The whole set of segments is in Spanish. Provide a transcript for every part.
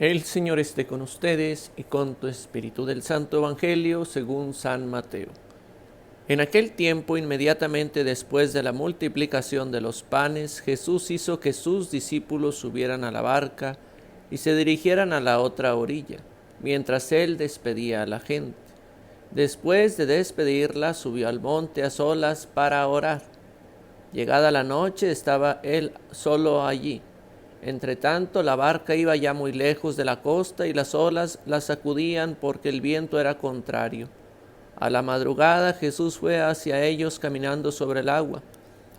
El Señor esté con ustedes y con tu espíritu. Del Santo Evangelio según San Mateo. En aquel tiempo, inmediatamente después de la multiplicación de los panes, Jesús hizo que sus discípulos subieran a la barca y se dirigieran a la otra orilla, mientras él despedía a la gente. Después de despedirla, subió al monte a solas para orar. Llegada la noche, estaba él solo allí. Entretanto, la barca iba ya muy lejos de la costa y las olas la sacudían porque el viento era contrario. A la madrugada Jesús fue hacia ellos caminando sobre el agua.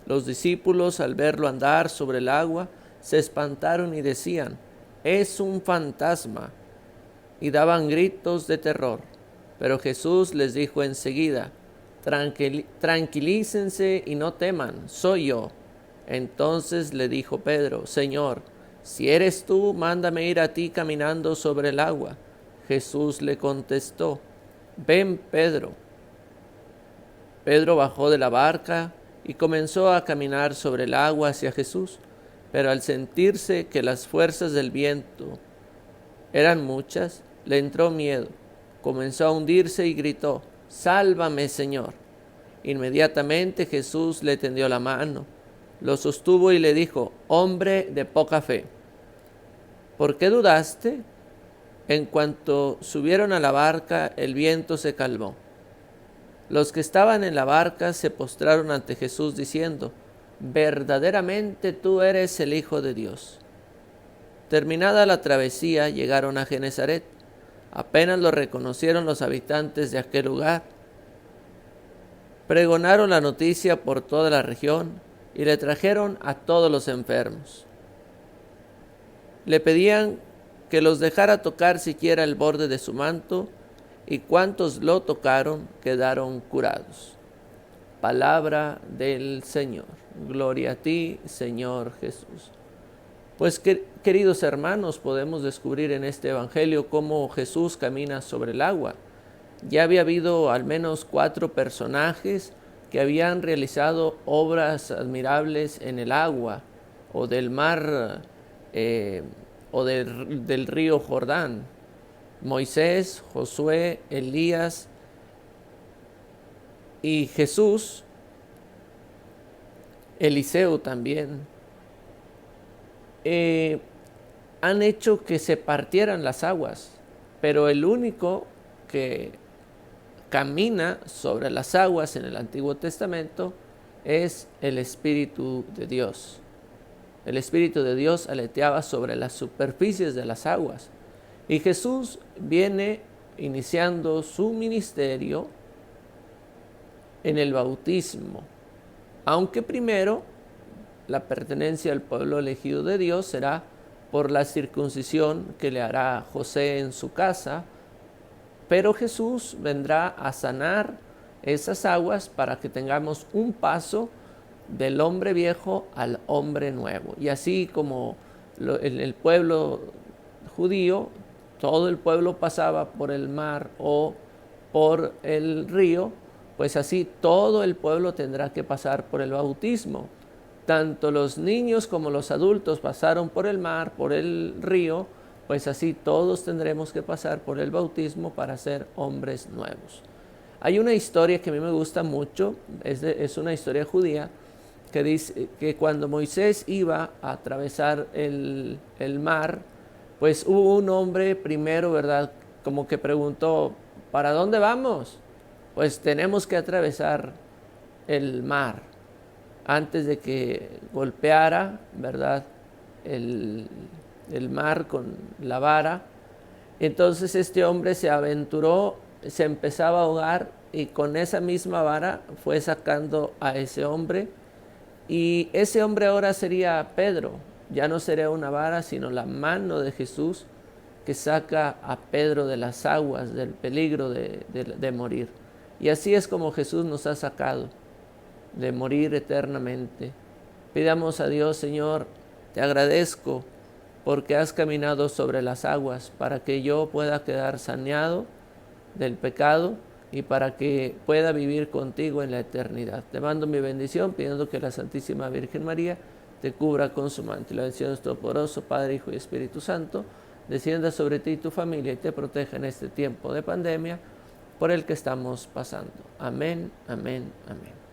Los discípulos, al verlo andar sobre el agua, se espantaron y decían: «Es un fantasma», y daban gritos de terror. Pero Jesús les dijo enseguida: «Tranquilícense y no teman, soy yo». Entonces le dijo Pedro: «Señor, si eres tú, mándame ir a ti caminando sobre el agua». Jesús le contestó: «Ven, Pedro». Pedro bajó de la barca y comenzó a caminar sobre el agua hacia Jesús, pero al sentirse que las fuerzas del viento eran muchas, le entró miedo. Comenzó a hundirse y gritó: «Sálvame, Señor». Inmediatamente Jesús le tendió la mano, lo sostuvo y le dijo: «Hombre de poca fe, ¿por qué dudaste?». En cuanto subieron a la barca, el viento se calmó. Los que estaban en la barca se postraron ante Jesús diciendo: «Verdaderamente tú eres el Hijo de Dios». Terminada la travesía, llegaron a Genesaret. Apenas lo reconocieron los habitantes de aquel lugar. Pregonaron la noticia por toda la región y le trajeron a todos los enfermos. Le pedían que los dejara tocar siquiera el borde de su manto, y cuantos lo tocaron quedaron curados. Palabra del Señor. Gloria a ti, Señor Jesús. Pues queridos hermanos, podemos descubrir en este Evangelio cómo Jesús camina sobre el agua. Ya había habido al menos 4 personajes que habían realizado obras admirables en el agua o del mar o del río Jordán: Moisés, Josué, Elías y Jesús, Eliseo también. Han hecho que se partieran las aguas, pero el único que camina sobre las aguas en el Antiguo Testamento es el Espíritu de Dios. El Espíritu de Dios aleteaba sobre las superficies de las aguas. Y Jesús viene iniciando su ministerio en el bautismo, aunque primero la pertenencia al pueblo elegido de Dios será por la circuncisión que le hará José en su casa, pero Jesús vendrá a sanar esas aguas para que tengamos un paso del hombre viejo al hombre nuevo. Y así como el pueblo judío, todo el pueblo pasaba por el mar o por el río, pues así todo el pueblo tendrá que pasar por el bautismo. Tanto los niños como los adultos pasaron por el mar, por el río, pues así todos tendremos que pasar por el bautismo para ser hombres nuevos. Hay una historia que a mí me gusta mucho, es una historia judía, que dice que cuando Moisés iba a atravesar el mar, pues hubo un hombre primero, ¿verdad?, como que preguntó: ¿para dónde vamos? Pues tenemos que atravesar el mar antes de que golpeara, ¿verdad?, el mar con la vara. Entonces este hombre se aventuró, se empezaba a ahogar y con esa misma vara fue sacando a ese hombre. Y ese hombre ahora sería Pedro. Ya no sería una vara, sino la mano de Jesús que saca a Pedro de las aguas, del peligro de morir. Y así es como Jesús nos ha sacado de morir eternamente. Pidamos a Dios: Señor, te agradezco porque has caminado sobre las aguas para que yo pueda quedar saneado del pecado y para que pueda vivir contigo en la eternidad. Te mando mi bendición, pidiendo que la Santísima Virgen María te cubra con su manto. Y la bendición es todopoderoso, Padre, Hijo y Espíritu Santo, descienda sobre ti y tu familia y te proteja en este tiempo de pandemia por el que estamos pasando. Amén, amén, amén.